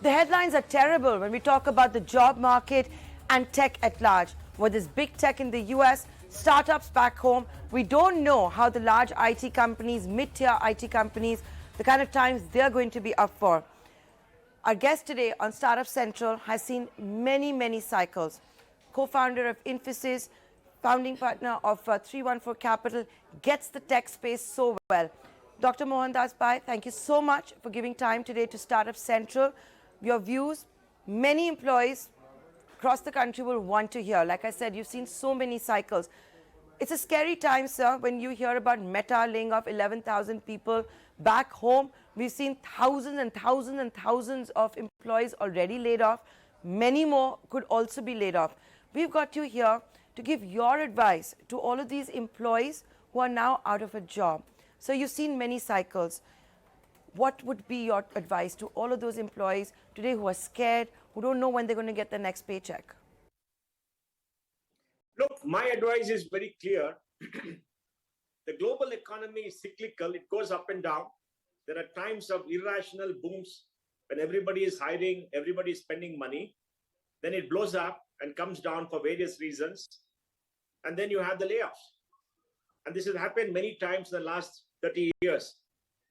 The headlines are terrible when we talk about the job market and tech at large. With this big tech in the US, startups back home, we don't know how the large IT companies, mid-tier IT companies, the kind of times they're going to be up for. Our guest today on Startup Central has seen many cycles. Co-founder of Infosys, founding partner of 314 Capital, gets the tech space so well. Dr. Mohandas Pai, thank you so much for giving time today to Startup Central. Your views, many employees across the country will want to hear. Like I said, you've seen so many cycles. It's a scary time, sir, when you hear about Meta laying off 11,000 people. Back home, we've seen thousands and thousands and thousands of employees already laid off. Many more could also be laid off. We've got you here to give your advice to all of these employees who are now out of a job. So you've seen many cycles. What would be your advice to all of those employees today who are scared, who don't know when they're going to get the next paycheck? Look, my advice is very clear. The global economy is cyclical. It goes up and down. There are times of irrational booms when everybody is hiring, everybody is spending money. Then it blows up and comes down for various reasons. And then you have the layoffs. And this has happened many times in the last 30 years.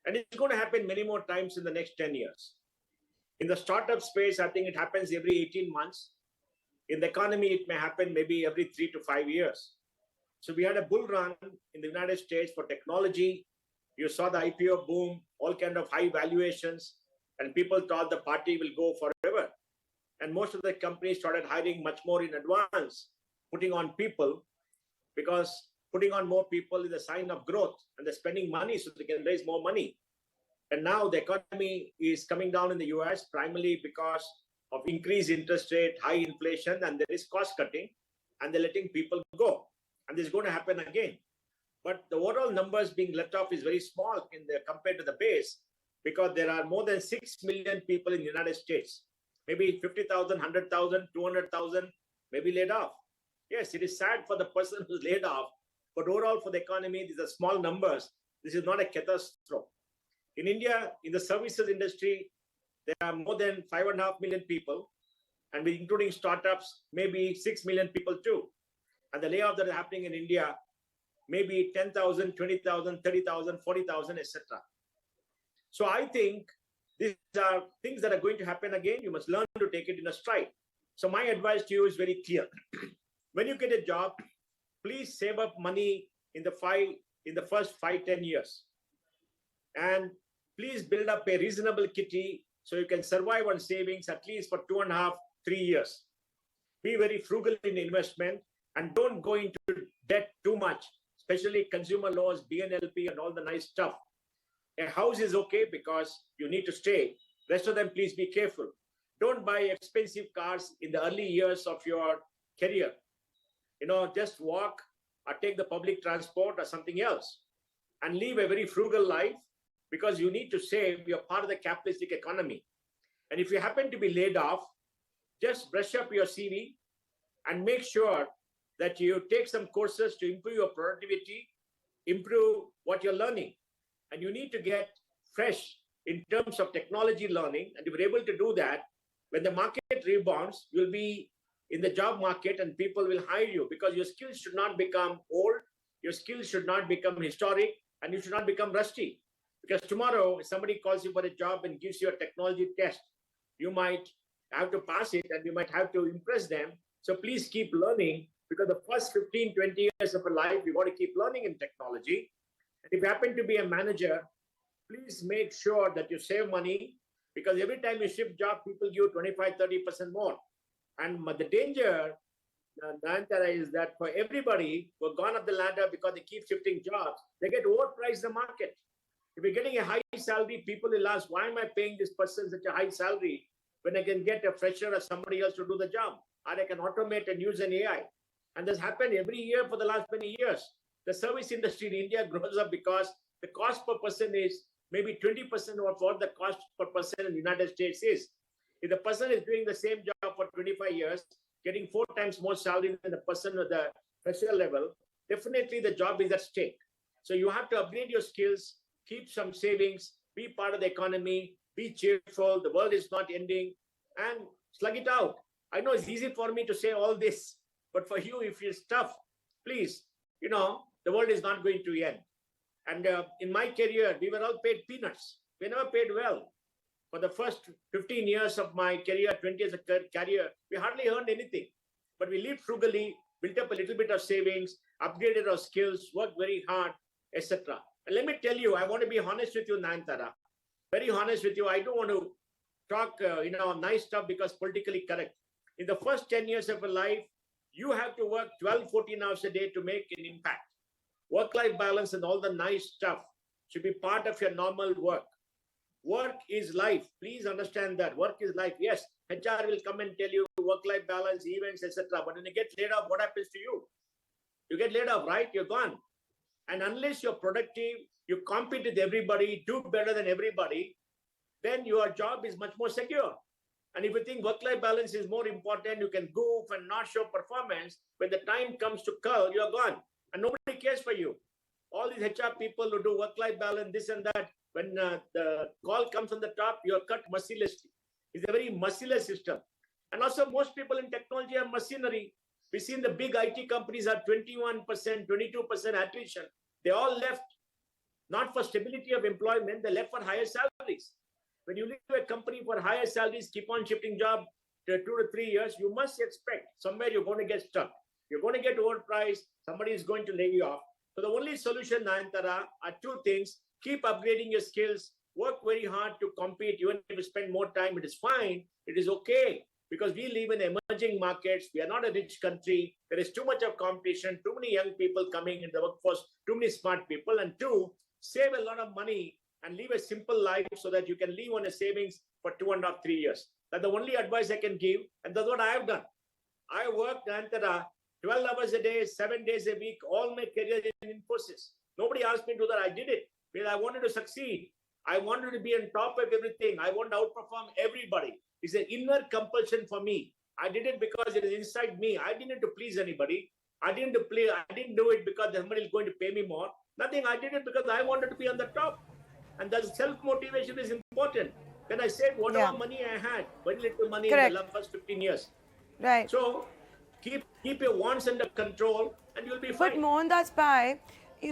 And it's going to happen many more times in the next 10 years. In the startup space, I think it happens every 18 months. In the economy, it may happen maybe every 3 to 5 years. So we had a bull run in the United States for technology. You saw the IPO boom, all kind of high valuations, and people thought the party will go forever. And most of the companies started hiring much more in advance, putting on people, because putting on more people is a sign of growth, and they're spending money so they can raise more money. And now the economy is coming down in the US primarily because of increased interest rate, high inflation, and there is cost cutting, and they're letting people go. And this is going to happen again. But the overall numbers being let off is very small compared to the base, because there are more than 6 million people in the United States. Maybe 50,000, 100,000, 200,000 maybe laid off. Yes, it is sad for the person who's laid off, but overall for the economy, these are small numbers. This is not a catastrophe. In India, in the services industry, there are more than 5.5 million people, and including startups, maybe 6 million people too. And the layoffs that are happening in India, maybe 10,000, 20,000, 30,000, 40,000, etc. So I think these are things that are going to happen again. You must learn to take it in a stride. So my advice to you is very clear. When you get a job, please save up money in the first 5-10 years. And please build up a reasonable kitty so you can survive on savings at least for 2.5-3 years. Be very frugal in investment and don't go into debt too much, especially consumer loans, BNLP, and all the nice stuff. A house is okay because you need to stay. Rest of them, please be careful. Don't buy expensive cars in the early years of your career. Just walk or take the public transport or something else and live a very frugal life, because you need to save. You're part of the capitalistic economy. And if you happen to be laid off, just brush up your CV and make sure that you take some courses to improve your productivity, improve what you're learning. And you need to get fresh in terms of technology learning. And if you're able to do that, when the market rebounds, you'll be in the job market and people will hire you, because your skills should not become old, your skills should not become historic, and you should not become rusty. Because tomorrow, if somebody calls you for a job and gives you a technology test, you might have to pass it and you might have to impress them. So please keep learning, because the first 15, 20 years of a life, you want to keep learning in technology. And if you happen to be a manager, please make sure that you save money, because every time you shift job, people give you 25-30% more. And the danger, Nayantara, is that for everybody who have gone up the ladder because they keep shifting jobs, they get overpriced the market. If you're getting a high salary, people will ask, why am I paying this person such a high salary when I can get a fresher or somebody else to do the job? Or I can automate and use an AI. And this happened every year for the last many years. The service industry in India grows up because the cost per person is maybe 20% of what the cost per person in the United States is. If the person is doing the same job for 25 years, getting 4 times more salary than the person at the fresher level, definitely the job is at stake. So you have to upgrade your skills, keep some savings, be part of the economy, be cheerful, the world is not ending, and slug it out. I know it's easy for me to say all this, but for you, if it's tough, please, the world is not going to end. And in my career, we were all paid peanuts. We never paid well. For the first 15 years of my career, 20 years of career, we hardly earned anything. But we lived frugally, built up a little bit of savings, upgraded our skills, worked very hard, etc. And let me tell you, I want to be honest with you, Nayantara. Very honest with you. I don't want to talk, nice stuff because politically correct. In the first 10 years of a life, you have to work 12, 14 hours a day to make an impact. Work-life balance and all the nice stuff should be part of your normal work. Work is life. Please understand that. Work is life. Yes, HR will come and tell you work-life balance, events, etc. But when you get laid off, what happens to you? You get laid off, right? You're gone. And unless you're productive, you compete with everybody, do better than everybody, then your job is much more secure. And if you think work-life balance is more important, you can goof and not show performance. When the time comes to curl, you're gone. And nobody cares for you. All these HR people who do work-life balance, this and that, when the call comes on the top, you're cut mercilessly. It's a very merciless system. And also most people in technology are mercenary. We've seen the big IT companies are 21%, 22% attrition. They all left, not for stability of employment, they left for higher salaries. When you leave a company for higher salaries, keep on shifting job to 2 to 3 years, you must expect somewhere you're going to get stuck. You're going to get overpriced. Somebody is going to lay you off. So the only solution, Nayantara, are two things. Keep upgrading your skills. Work very hard to compete. Even if you spend more time, it is fine. It is okay. Because we live in emerging markets. We are not a rich country. There is too much of competition, too many young people coming in the workforce, too many smart people. And two, save a lot of money and live a simple life so that you can live on a savings for 2.5, 3 years. That's the only advice I can give. And that's what I have done. I worked, Nayantara, 12 hours a day, 7 days a week, all my career in Infosys. Nobody asked me to do that. I did it because I wanted to succeed. I wanted to be on top of everything. I want to outperform everybody. It's an inner compulsion for me. I did it because it is inside me. I didn't to please anybody. I didn't do it because somebody is going to pay me more. Nothing. I did it because I wanted to be on the top. And that self-motivation is important. When I said whatever money I had, very little money in the first 15 years. Right. So keep your wants under control and you'll be fine. But Mohandas Pai,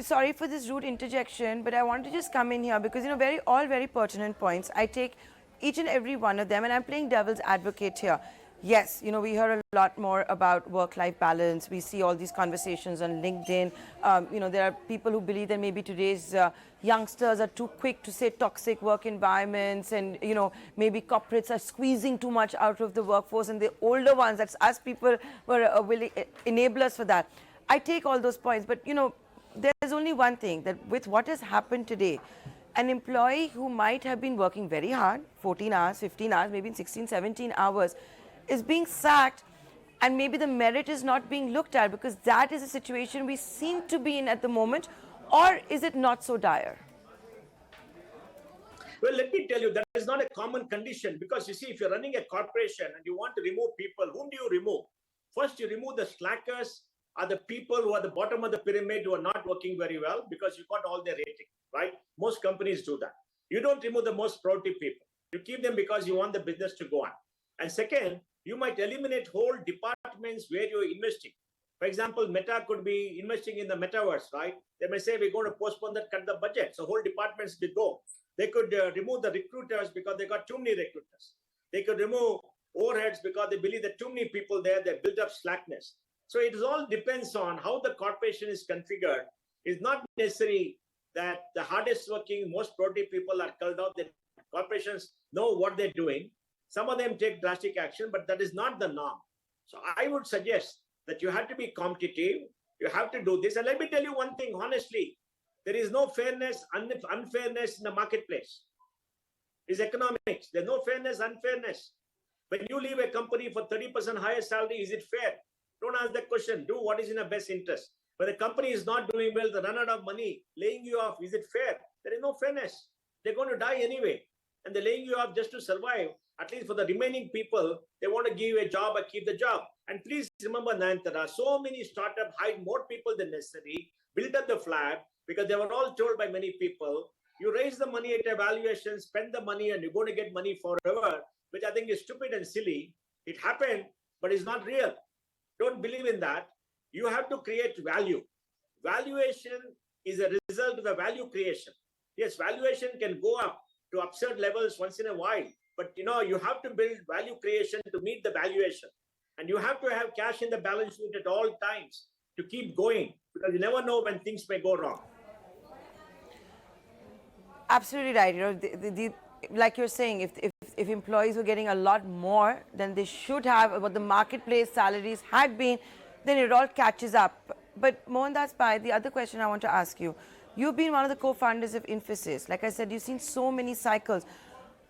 sorry for this rude interjection, but I want to just come in here because, all very pertinent points. I take each and every one of them and I'm playing devil's advocate here. Yes, we hear a lot more about work-life balance. We see all these conversations on LinkedIn. There are people who believe that maybe today's youngsters are too quick to say toxic work environments and, maybe corporates are squeezing too much out of the workforce and the older ones, that's us people, were willing enablers for that. I take all those points, but, there's only one thing, that with what has happened today, an employee who might have been working very hard, 14 hours, 15 hours, maybe 16, 17 hours, is being sacked, and maybe the merit is not being looked at because that is a situation we seem to be in at the moment, or is it not so dire? Well, let me tell you, that is not a common condition because you see, if you're running a corporation and you want to remove people, whom do you remove? First, you remove the slackers, are the people who are the bottom of the pyramid who are not working very well because you got all their rating, right? Most companies do that. You don't remove the most productive people. You keep them because you want the business to go on. And second, you might eliminate whole departments where you're investing. For example, Meta could be investing in the metaverse, right? They may say, we're going to postpone that, cut the budget. So whole departments will go. They could remove the recruiters because they got too many recruiters. They could remove overheads because they believe that too many people there, they build up slackness. So it all depends on how the corporation is configured. It's not necessary that the hardest working, most productive people are culled out. The corporations know what they're doing. Some of them take drastic action, but that is not the norm. So I would suggest that you have to be competitive. You have to do this. And let me tell you one thing, honestly, there is no fairness, unfairness in the marketplace. It's economics. There's no fairness, unfairness. When you leave a company for 30% higher salary, is it fair? Don't ask that question. Do what is in your best interest. But the company is not doing well, they run out of money, laying you off. Is it fair? There is no fairness. They're going to die anyway. And they're laying you off just to survive. At least for the remaining people, they want to give you a job or keep the job. And please remember, Nayantara, so many startups hide more people than necessary, built up the flag because they were all told by many people You raise the money at a valuation, spend the money, and you're going to get money forever, which I think is stupid and silly. It happened, but it's not real. Don't believe in that. You have to create value. Valuation is a result of the value creation. Yes, valuation can go up to absurd levels once in a while, but you have to build value creation to meet the valuation. And you have to have cash in the balance sheet at all times to keep going, because you never know when things may go wrong. Absolutely right. Like you're saying, if employees were getting a lot more than they should have, what the marketplace salaries had been, then it all catches up. But Mohandas Pai, the other question I want to ask you, you've been one of the co-founders of Infosys. Like I said, you've seen so many cycles.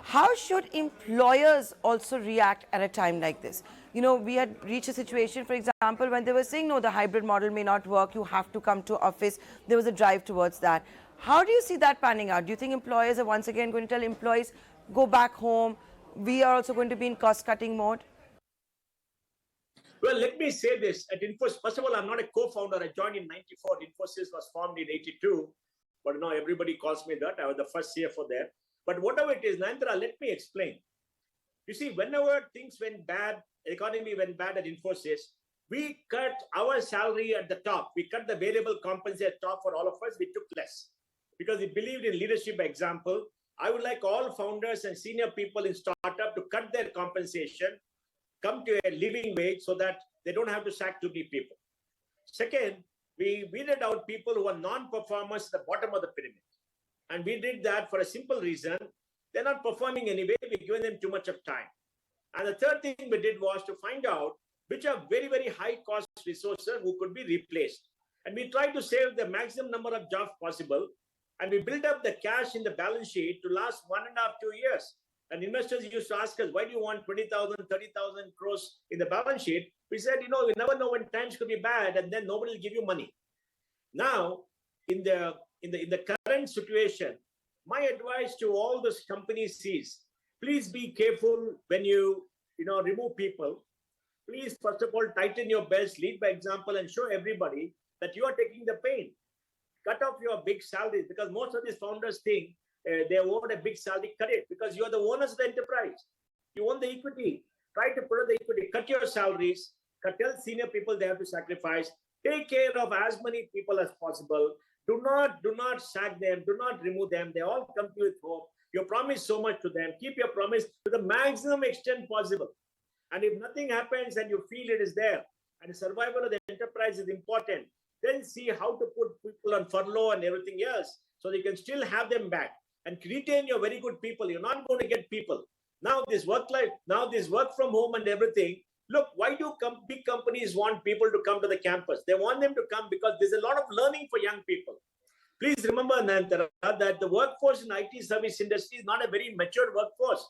How should employers also react at a time like this? We had reached a situation, for example, when they were saying, no, the hybrid model may not work, you have to come to office. There was a drive towards that. How do you see that panning out? Do you think employers are once again going to tell employees, go back home? We are also going to be in cost-cutting mode? Well, let me say this. At Infosys, first of all, I'm not a co-founder. I joined in 94. Infosys was formed in 82. But now everybody calls me that. I was the first CFO there. But whatever it is, Nandra, let me explain. You see, whenever things went bad, economy went bad at Infosys, we cut our salary at the top. We cut the variable compensation at top for all of us. We took less because we believed in leadership by example. I would like all founders and senior people in startup to cut their compensation, come to a living wage so that they don't have to sack too many people. Second, we weeded out people who are non-performers at the bottom of the pyramid. And we did that for a simple reason. They're not performing anyway. We've given them too much of time. And the third thing we did was to find out which are very, very high cost resources who could be replaced. And we tried to save the maximum number of jobs possible. And we built up the cash in the balance sheet to last 1.5 to 2 years. And investors used to ask us, why do you want 20,000, 30,000 crores in the balance sheet? We said, you never know when times could be bad and then nobody will give you money. Now, in the current situation, my advice to all those companies is, please be careful when you remove people. Please, first of all, tighten your belts, lead by example, and show everybody that you are taking the pain. Cut off your big salaries, because most of these founders think they want a big salary. Cut it, because you are the owners of the enterprise. You own the equity. Try to put the equity. Cut your salaries. Tell senior people they have to sacrifice. Take care of as many people as possible. Do not sack them. Do not remove them. They all come to you with hope. You promise so much to them. Keep your promise to the maximum extent possible. And if nothing happens and you feel it is there, and the survival of the enterprise is important, then see how to put people on furlough and everything else so they can still have them back and retain your very good people. You're not going to get people. Now this work from home and everything. Look, why do big companies want people to come to the campus? They want them to come because there's a lot of learning for young people. Please remember, Nantara, that the workforce in IT service industry is not a very mature workforce.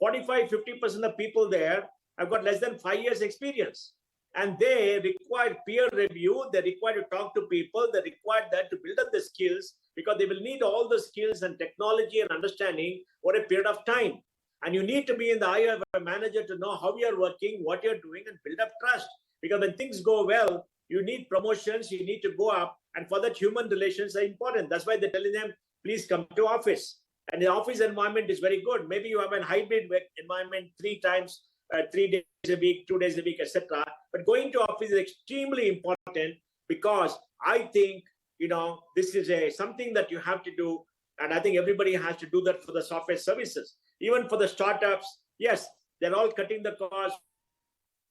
45-50% of the people there have got less than 5 years experience. And they require peer review. They require to talk to people. They require that to build up the skills, because they will need all the skills and technology and understanding for a period of time. And you need to be in the eye of a manager to know how you're working, what you're doing, and build up trust. Because when things go well, you need promotions, you need to go up. And for that, human relations are important. That's why they're telling them, please come to office. And the office environment is very good. Maybe you have a hybrid environment 3 times, 3 days a week, 2 days a week, etc. But going to office is extremely important, because I think, this is something that you have to do. And I think everybody has to do that for the software services. Even for the startups, yes, they're all cutting the cost.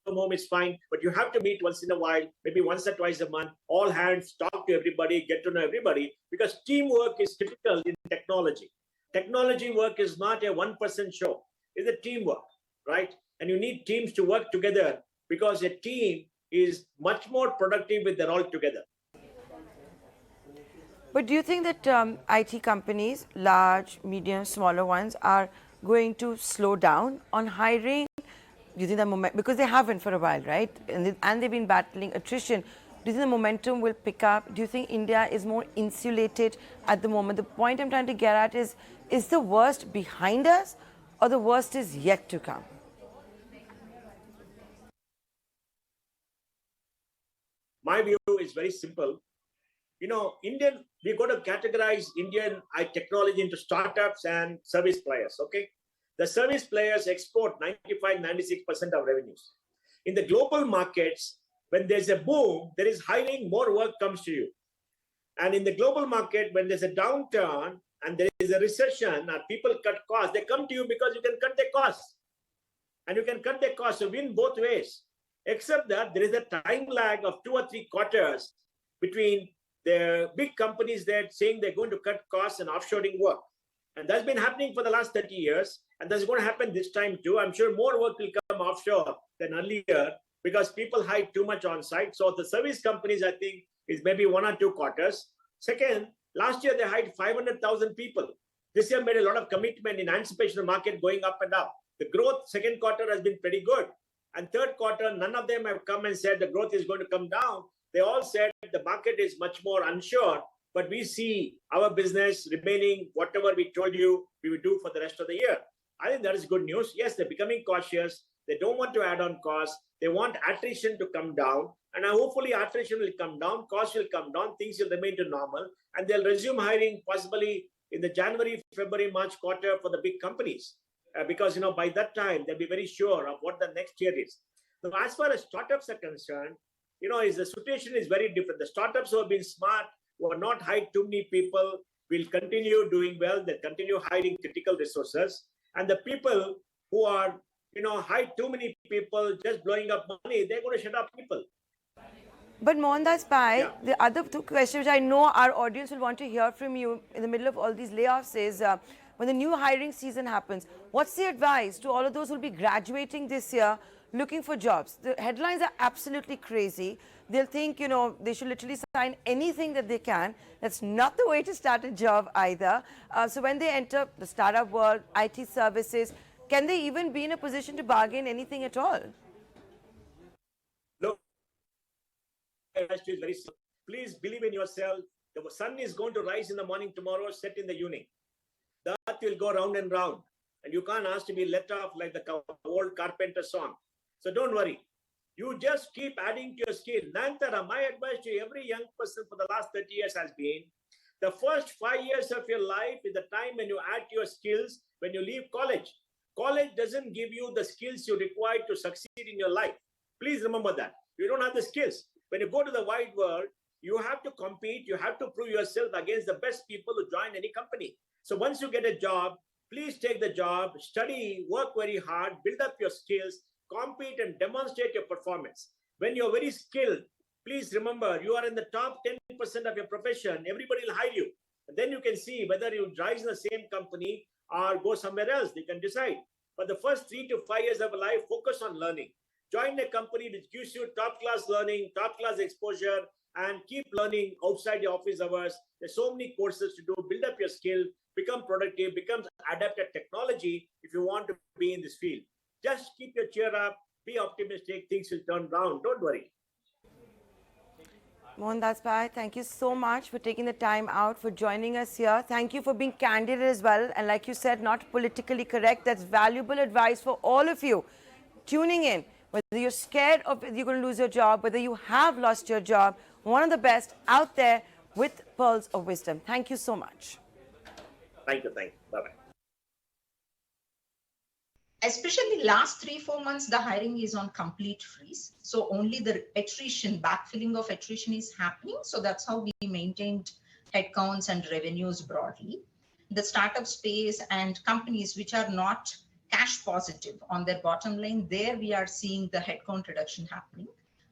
From home is fine, but you have to meet once in a while, maybe once or twice a month, all hands, talk to everybody, get to know everybody, because teamwork is critical in technology. Technology work is not a one-person show. It's a teamwork, right? And you need teams to work together, because a team is much more productive when they're all together. But do you think that IT companies, large, medium, smaller ones, are going to slow down on hiring? Do you think the because they haven't for a while, right? And they've been battling attrition. Do you think the momentum will pick up? Do you think India is more insulated at the moment? The point I'm trying to get at is the worst behind us, or the worst is yet to come? My view is very simple. we got to categorize Indian technology into startups and service players. Okay. The service players export 95-96% of revenues. In the global markets, when there's a boom, there is hiring, more work comes to you. And in the global market, when there's a downturn and there is a recession or people cut costs, they come to you because you can cut their costs. And you can cut their costs, so win both ways. Except that there is a time lag of 2 or 3 quarters between the big companies that saying they're going to cut costs and offshoring work. And that's been happening for the last 30 years. And that's going to happen this time too. I'm sure more work will come offshore than earlier because people hide too much on site. So the service companies, I think, is maybe 1 or 2 quarters. Second, last year they hired 500,000 people. This year made a lot of commitment in anticipation of the market going up and up. The growth second quarter has been pretty good. And third quarter, none of them have come and said the growth is going to come down. They all said the market is much more unsure, but we see our business remaining whatever we told you we would do for the rest of the year. I think that is good news. Yes, they're becoming cautious. They don't want to add on costs. They want attrition to come down. And hopefully attrition will come down, costs will come down, things will remain to normal. And they'll resume hiring possibly in the January, February, March quarter for the big companies. Because, by that time, they'll be very sure of what the next year is. So as far as startups are concerned, is the situation is very different. The startups who have been smart, who are not hired too many people, will continue doing well. They'll continue hiring critical resources. And the people who are, hire too many people, just blowing up money, they're going to shut up people. But Mohandas Pai, the other 2 questions which I know our audience will want to hear from you in the middle of all these layoffs is, when the new hiring season happens, what's the advice to all of those who will be graduating this year looking for jobs? The headlines are absolutely crazy. They'll think, they should literally sign anything that they can. That's not the way to start a job either. So when they enter the startup world, IT services, can they even be in a position to bargain anything at all? Look, is very simple. Please believe in yourself. The sun is going to rise in the morning tomorrow, set in the evening. The earth will go round and round. And you can't ask to be let off like the old Carpenter song. So don't worry. You just keep adding to your skill. Nantara, my advice to every young person for the last 30 years has been, the first 5 years of your life is the time when you add to your skills when you leave college. College doesn't give you the skills you require to succeed in your life. Please remember that. You don't have the skills. When you go to the wide world, you have to compete. You have to prove yourself against the best people who join any company. So once you get a job, please take the job, study, work very hard, build up your skills, compete and demonstrate your performance. When you're very skilled, please remember you are in the top 10% of your profession. Everybody will hire you. And then you can see whether you rise in the same company or go somewhere else. You can decide. But the first 3 to 5 years of life, focus on learning. Join a company which gives you top-class learning, top-class exposure, and keep learning outside your office hours. There's so many courses to do. Build up your skill, become productive, become adept at technology if you want to be in this field. Just keep your cheer up, be optimistic, things will turn around. Don't worry. Mohandas Pai, thank you so much for taking the time out, for joining us here. Thank you for being candid as well. And like you said, not politically correct. That's valuable advice for all of you tuning in. Whether you're scared of you're going to lose your job, whether you have lost your job, one of the best out there with pearls of wisdom. Thank you so much. Thank you. Bye-bye. Especially last 3-4 months, the hiring is on complete freeze. So only the attrition, backfilling of attrition is happening. So that's how we maintained headcounts and revenues broadly. The startup space and companies which are not cash positive on their bottom line, there we are seeing the headcount reduction happening.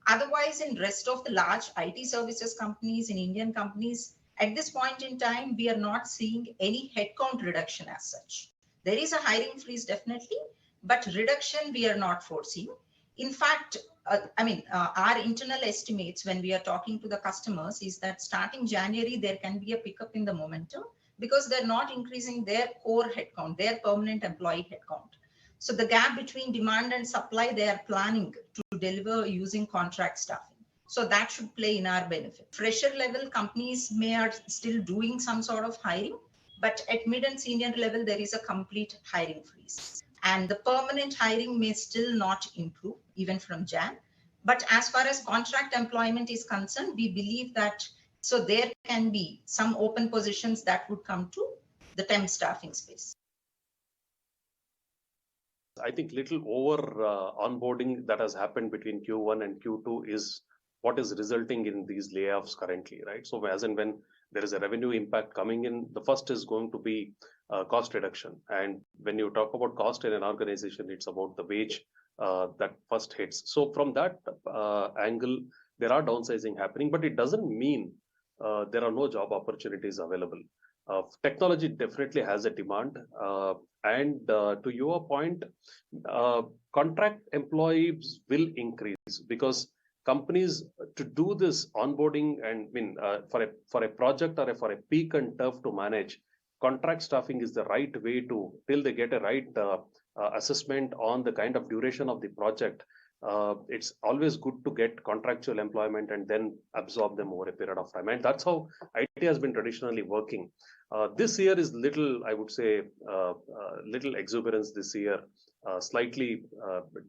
Otherwise, in rest of the large IT services companies, in Indian companies, at this point in time, we are not seeing any headcount reduction as such. There is a hiring freeze definitely, but reduction we are not foreseeing. In fact, our internal estimates when we are talking to the customers is that starting January, there can be a pickup in the momentum because they're not increasing their core headcount, their permanent employee headcount. So the gap between demand and supply, they are planning to deliver using contract staffing. So that should play in our benefit. Fresher level companies may are still doing some sort of hiring, but at mid and senior level, there is a complete hiring freeze. And the permanent hiring may still not improve even from Jan. But as far as contract employment is concerned, we believe that So there can be some open positions that would come to the temp staffing space. I think little over onboarding that has happened between Q1 and Q2 is what is resulting in these layoffs currently, right? So as and when there is a revenue impact coming in, the first is going to be cost reduction. And when you talk about cost in an organization, it's about the wage that first hits. So from that angle, there are downsizing happening, but it doesn't mean there are no job opportunities available. Technology definitely has a demand. And to your point, contract employees will increase because companies to do this onboarding and for a project or for a peak and turf to manage, contract staffing is the right way to till they get a right assessment on the kind of duration of the project. It's always good to get contractual employment and then absorb them over a period of time. And that's how IT has been traditionally working. This year is little, I would say, little exuberance this year, slightly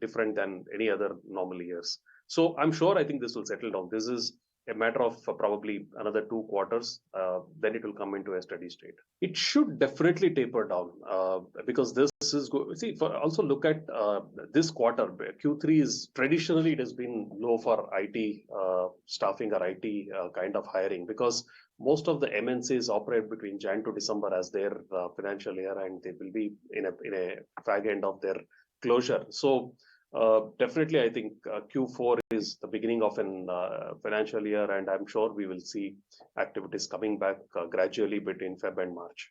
different than any other normal years. So I'm sure I think this will settle down. This is a matter of probably another 2 quarters, then it will come into a steady state. It should definitely taper down because this is also look at this quarter. Q3 is traditionally it has been low for IT staffing or IT kind of hiring because most of the MNCs operate between Jan to December as their financial year, and they will be in a fag end of their closure. So definitely, I think Q4 is the beginning of an financial year, and I'm sure we will see activities coming back gradually between Feb and March.